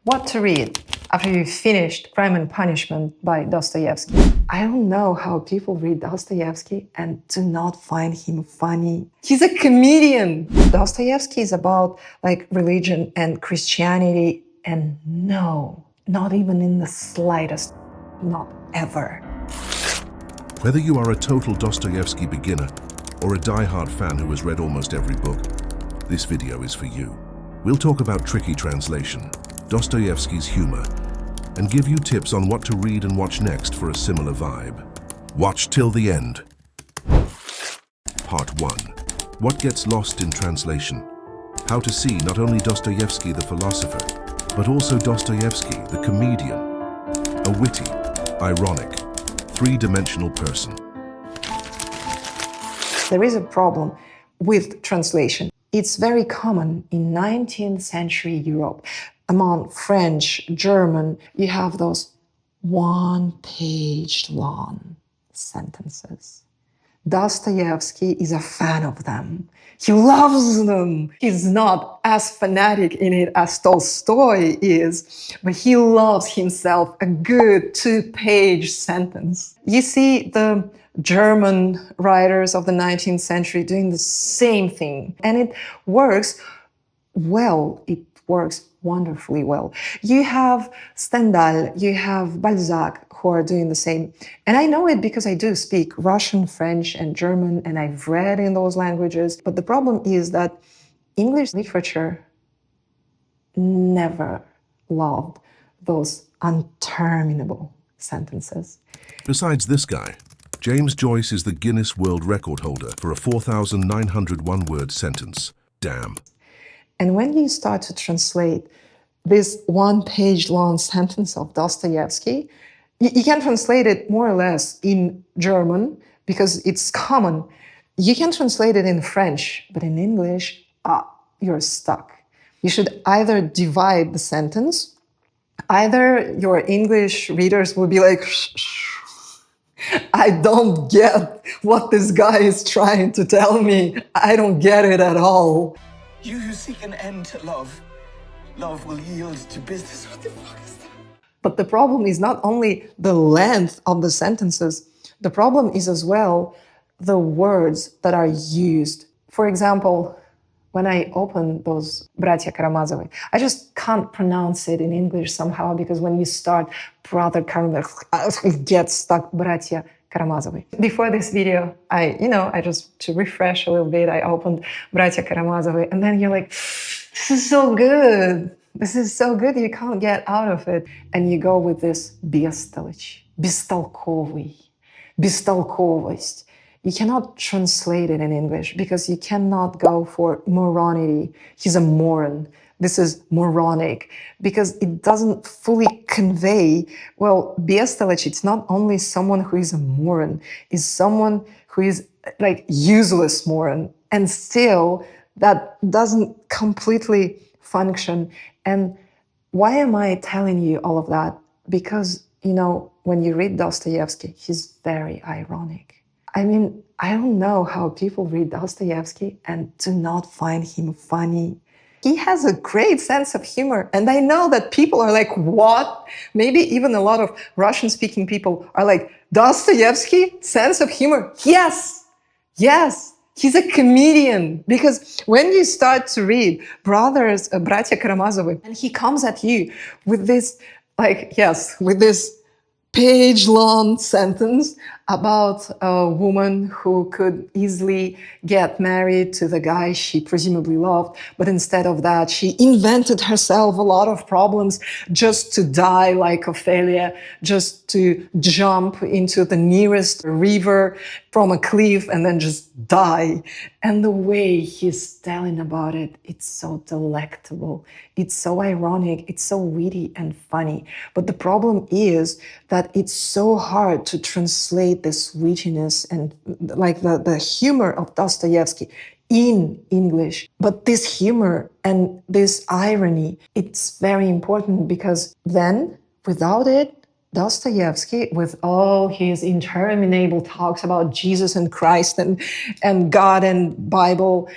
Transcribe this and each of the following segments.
What to read after you've finished Crime and Punishment by Dostoevsky. I don't know how people read Dostoevsky and do not find him funny. He's a comedian. Dostoevsky is about religion and Christianity, and no, not even in the slightest, not ever. Whether you are a total Dostoevsky beginner or a die-hard fan who has read almost every book, this video is for you. We'll talk about tricky translation, Dostoevsky's humor, and give you tips on what to read and watch next for a similar vibe. Watch till the end. Part 1. What gets lost in translation? How to see not only Dostoevsky the philosopher, but also Dostoevsky the comedian, a witty, ironic, three-dimensional person. There is a problem with translation. It's very common in 19th century Europe. Among French, German, you have those one-page long sentences. Dostoevsky is a fan of them. He loves them. He's not as fanatic in it as Tolstoy is, but he loves himself a good two-page sentence. You see the German writers of the 19th century doing the same thing, and it works well. It works wonderfully well. You have Stendhal, you have Balzac, who are doing the same. And I know it because I do speak Russian, French, and German, and I've read in those languages. But the problem is that English literature never loved those interminable sentences. Besides this guy, James Joyce is the Guinness World Record holder for a 4,901-word sentence. Damn. And when you start to translate this one-page long sentence of Dostoevsky, you can translate it more or less in German because it's common. You can translate it in French, but in English, you're stuck. You should either divide the sentence, either your English readers will be like, I don't get what this guy is trying to tell me. I don't get it at all. You who seek an end to love, love will yield to business. What the fuck is that? But the problem is not only the length of the sentences, the problem is as well the words that are used. For example, when I open those Братья Карамазовы, I just can't pronounce it in English somehow because when you start Brother Karamazov, it gets stuck, Братья Карамазовы. Before this video, I just, to refresh a little bit, I opened Братья Карамазовы, and then you're like, this is so good. This is so good, you can't get out of it. And you go with this бестолочь, бестолковый, бестолковость. You cannot translate it in English because you cannot go for moronity. He's a moron. This is moronic because it doesn't fully convey, well, бестолочь, it's not only someone who is a moron, it's someone who is useless moron. And still, that doesn't completely function. And why am I telling you all of that? Because, when you read Dostoevsky, he's very ironic. I mean, I don't know how people read Dostoevsky and do not find him funny. He has a great sense of humor. And I know that people are like, what? Maybe even a lot of Russian-speaking people are like, Dostoevsky, sense of humor? Yes, yes. He's a comedian, because when you start to read Братья Карамазовы, and he comes at you with this, with this page-long sentence about a woman who could easily get married to the guy she presumably loved, but instead of that, she invented herself a lot of problems just to die like Ophelia, just to jump into the nearest river from a cliff and then just die. And the way he's telling about it, it's so delectable. It's so ironic. It's so witty and funny. But the problem is that it's so hard to translate this wittiness and the humor of Dostoevsky in English. But this humor and this irony, it's very important because then without it, Dostoevsky, with all his interminable talks about Jesus and Christ and God and Bible,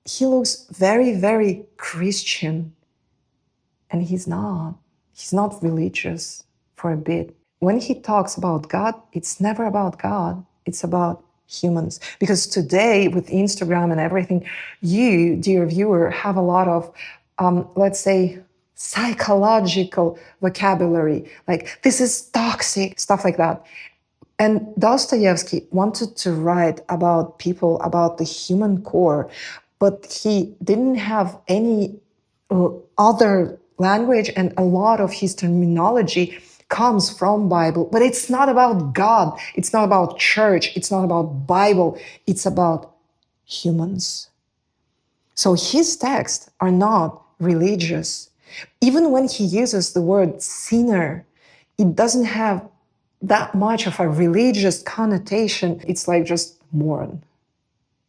he looks very, very Christian. And he's not. He's not religious for a bit. When he talks about God, it's never about God. It's about humans. Because today, with Instagram and everything, you, dear viewer, have a lot of, let's say, psychological vocabulary. Like, this is toxic, stuff like that. And Dostoevsky wanted to write about people, about the human core, but he didn't have any other language, and a lot of his terminology comes from Bible. But it's not about God, it's not about church, it's not about Bible, it's about humans. So his texts are not religious. Even when he uses the word sinner, it doesn't have that much of a religious connotation. It's like just mourn,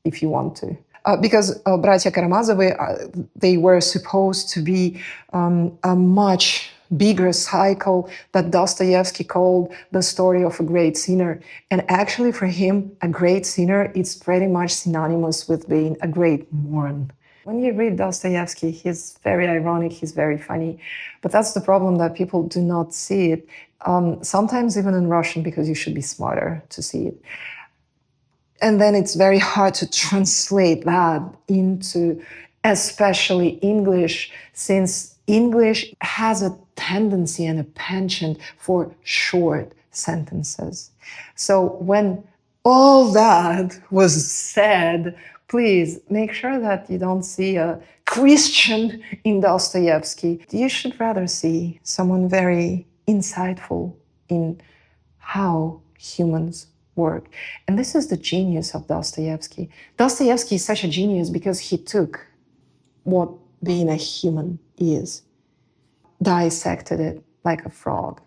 if you want to. Because Братья Карамазовы, they were supposed to be a much bigger cycle that Dostoevsky called the story of a great sinner. And actually for him, a great sinner is pretty much synonymous with being a great mourn. When you read Dostoevsky, he's very ironic, he's very funny. But that's the problem, that people do not see it. Sometimes even in Russian, because you should be smarter to see it. And then it's very hard to translate that into especially English, since English has a tendency and a penchant for short sentences. So when all that was said, please make sure that you don't see a Christian in Dostoevsky. You should rather see someone very insightful in how humans work. And this is the genius of Dostoevsky. Dostoevsky is such a genius because he took what being a human is, dissected it like a frog,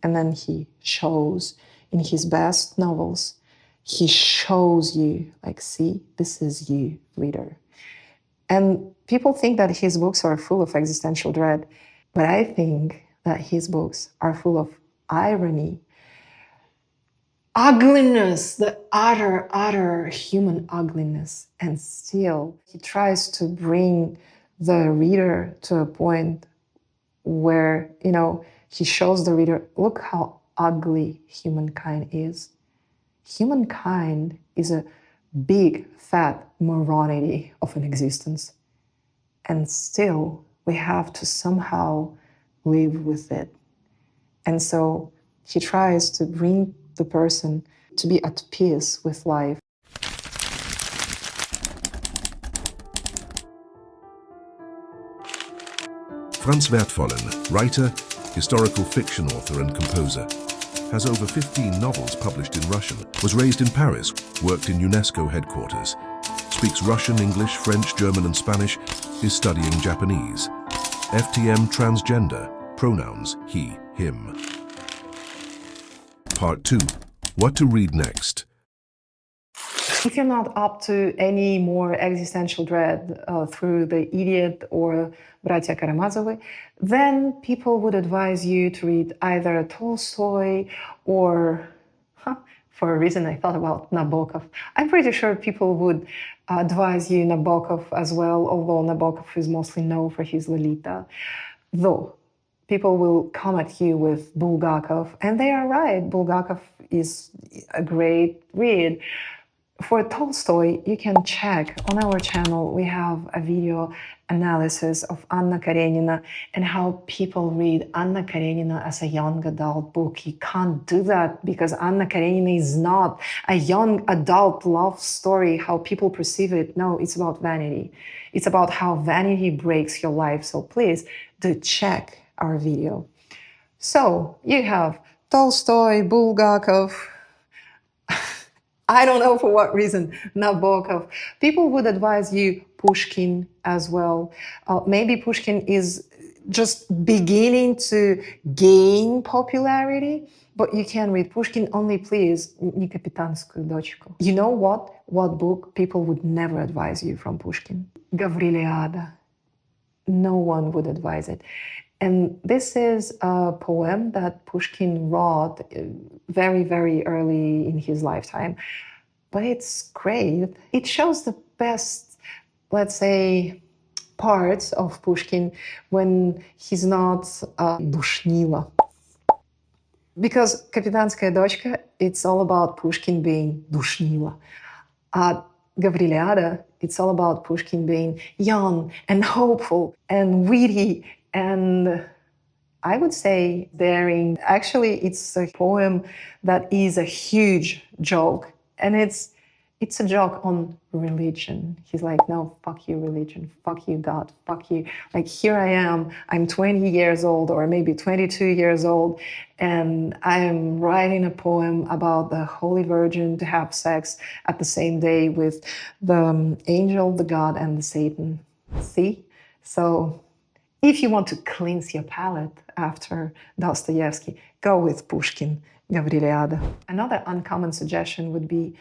and then he shows in his best novels, he shows you, like, see, this is you, reader. And people think that his books are full of existential dread, but I think that his books are full of irony, ugliness, the utter human ugliness. And still, he tries to bring the reader to a point where, he shows the reader, look how ugly humankind is. Humankind is a big, fat moronity of an existence. And still, we have to somehow live with it. And so he tries to bring the person to be at peace with life. Franz Wertvollen, writer, historical fiction author and composer, has over 15 novels published in Russian, was raised in Paris, worked in UNESCO headquarters, speaks Russian, English, French, German and Spanish, is studying Japanese. FTM transgender, pronouns he, him. Part 2. What to read next. If you're not up to any more existential dread through The Idiot or Братья Карамазовы, then people would advise you to read either Tolstoy or, for a reason I thought about Nabokov. I'm pretty sure people would advise you Nabokov as well, although Nabokov is mostly known for his Lolita. Though people will come at you with Bulgakov, and they are right, Bulgakov is a great read. For Tolstoy, you can check on our channel, we have a video analysis of Anna Karenina and how people read Anna Karenina as a young adult book. You can't do that because Anna Karenina is not a young adult love story, how people perceive it. No, it's about vanity. It's about how vanity breaks your life. So please do check our video. So you have Tolstoy, Bulgakov, I don't know for what reason, Nabokov. People would advise you Pushkin as well. Maybe Pushkin is just beginning to gain popularity, but you can read Pushkin, only please, не капитанскую дочку. You know what book people would never advise you from Pushkin? Gavriliada. No one would advise it. And this is a poem that Pushkin wrote very, very early in his lifetime. But it's great. It shows the best, let's say, parts of Pushkin when he's not душнила. Because Капитанская дочка, it's all about Pushkin being душнила. Gavrilada, it's all about Pushkin being young and hopeful and witty and, I would say, daring. Actually, it's a poem that is a huge joke. And it's a joke on religion. He's like, no, fuck you, religion. Fuck you, God. Fuck you. Like, here I am. I'm 20 years old or maybe 22 years old. And I'm writing a poem about the Holy Virgin to have sex at the same day with the angel, the God, and the Satan. See? So if you want to cleanse your palate after Dostoevsky, go with Pushkin, Gavrilada. Another uncommon suggestion would be,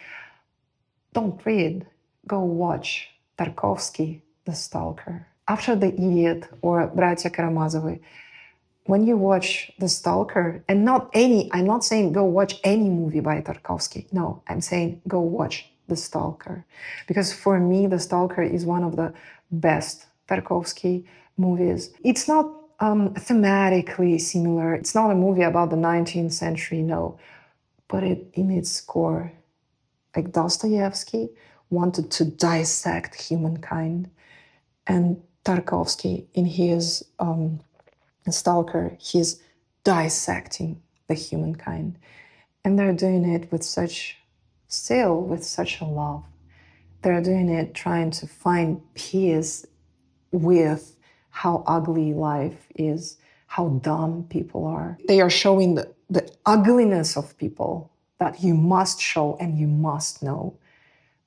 don't read, go watch Tarkovsky, The Stalker. After The Idiot or Братья Карамазовы, when you watch The Stalker, and I'm not saying go watch any movie by Tarkovsky. No, I'm saying go watch The Stalker. Because for me, The Stalker is one of the best Tarkovsky movies. It's not thematically similar. It's not a movie about the 19th century, no. But in its core, like Dostoevsky wanted to dissect humankind, and Tarkovsky, in his Stalker, he's dissecting the humankind. And they're doing it with such a love. They're doing it trying to find peace with how ugly life is, how dumb people are. They are showing the ugliness of people that you must show and you must know.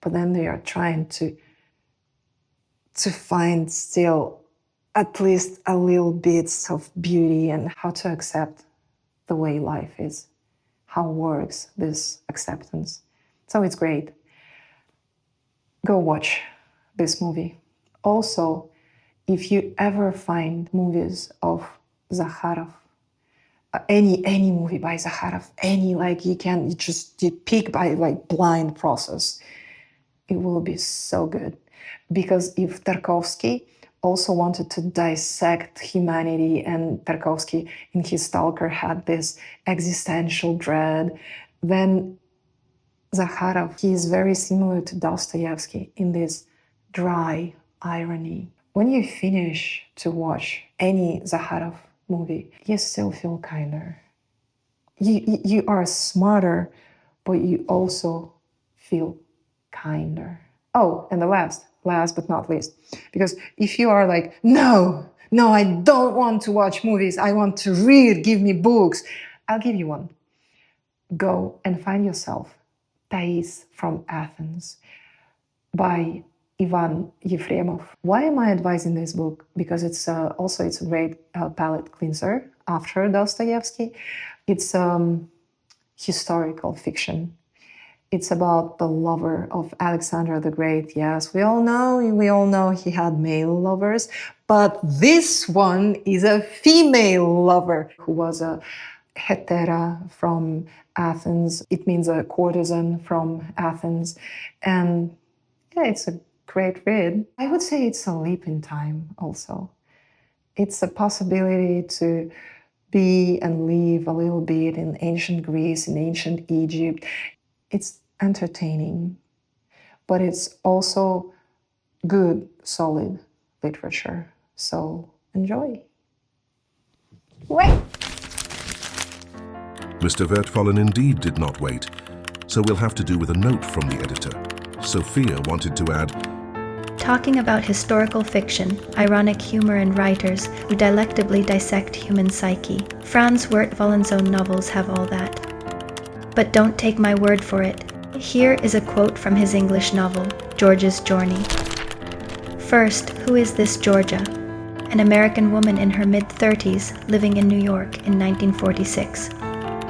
But then they are trying to find still at least a little bits of beauty and how to accept the way life is, how works this acceptance. So it's great. Go watch this movie. Also, if you ever find movies of Zakharov, any movie by Zakharov, you pick by like blind process, it will be so good. Because if Tarkovsky also wanted to dissect humanity, and Tarkovsky in his Stalker had this existential dread, then Zakharov, he is very similar to Dostoevsky in this dry irony. When you finish to watch any Zakharov movie, you still feel kinder. You are smarter, but you also feel kinder. Oh, and the last but not least, because if you are like, no, I don't want to watch movies, I want to read, give me books, I'll give you one. Go and find yourself Thais from Athens by Ivan Yefremov. Why am I advising this book? Because it's a great palate cleanser after Dostoevsky. It's historical fiction. It's about the lover of Alexander the Great. Yes, we all know he had male lovers, but this one is a female lover who was a hetera from Athens. It means a courtesan from Athens. And yeah, it's a great read. I would say it's a leap in time also. It's a possibility to be and live a little bit in ancient Greece, in ancient Egypt. It's entertaining, but it's also good, solid literature. So enjoy. Wait! Mr. Wertvollen indeed did not wait, so we'll have to do with a note from the editor. Sophia wanted to add, talking about historical fiction, ironic humor, and writers who delectably dissect human psyche. Franz Wertvollen's own novels have all that. But don't take my word for it. Here is a quote from his English novel, Georgia's Journey. First, who is this Georgia? An American woman in her mid-30s living in New York in 1946.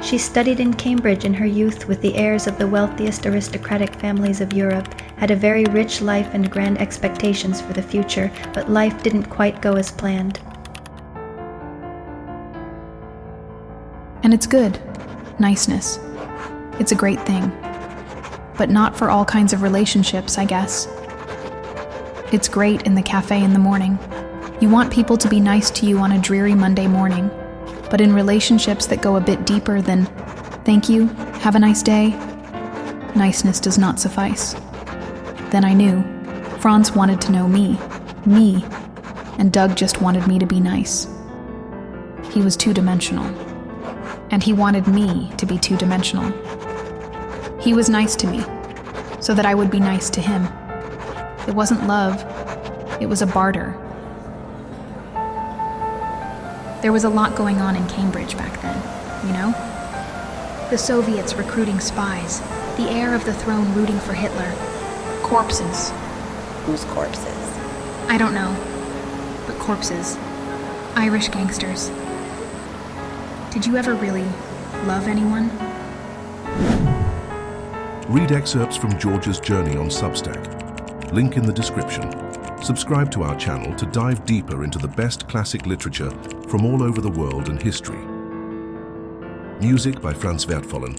She studied in Cambridge in her youth with the heirs of the wealthiest aristocratic families of Europe, had a very rich life and grand expectations for the future, but life didn't quite go as planned. And it's good. Niceness. It's a great thing. But not for all kinds of relationships, I guess. It's great in the cafe in the morning. You want people to be nice to you on a dreary Monday morning. But in relationships that go a bit deeper than, thank you, have a nice day, niceness does not suffice. Then I knew. Franz wanted to know me, and Doug just wanted me to be nice. He was two-dimensional, and he wanted me to be two-dimensional. He was nice to me, so that I would be nice to him. It wasn't love, it was a barter. There was a lot going on in Cambridge back then, you know? The Soviets recruiting spies, the heir of the throne rooting for Hitler, corpses. Whose corpses? I don't know, but corpses. Irish gangsters. Did you ever really love anyone? Read excerpts from George's journey on Substack. Link in the description. Subscribe to our channel to dive deeper into the best classic literature from all over the world and history. Music by Franz Wertvollen.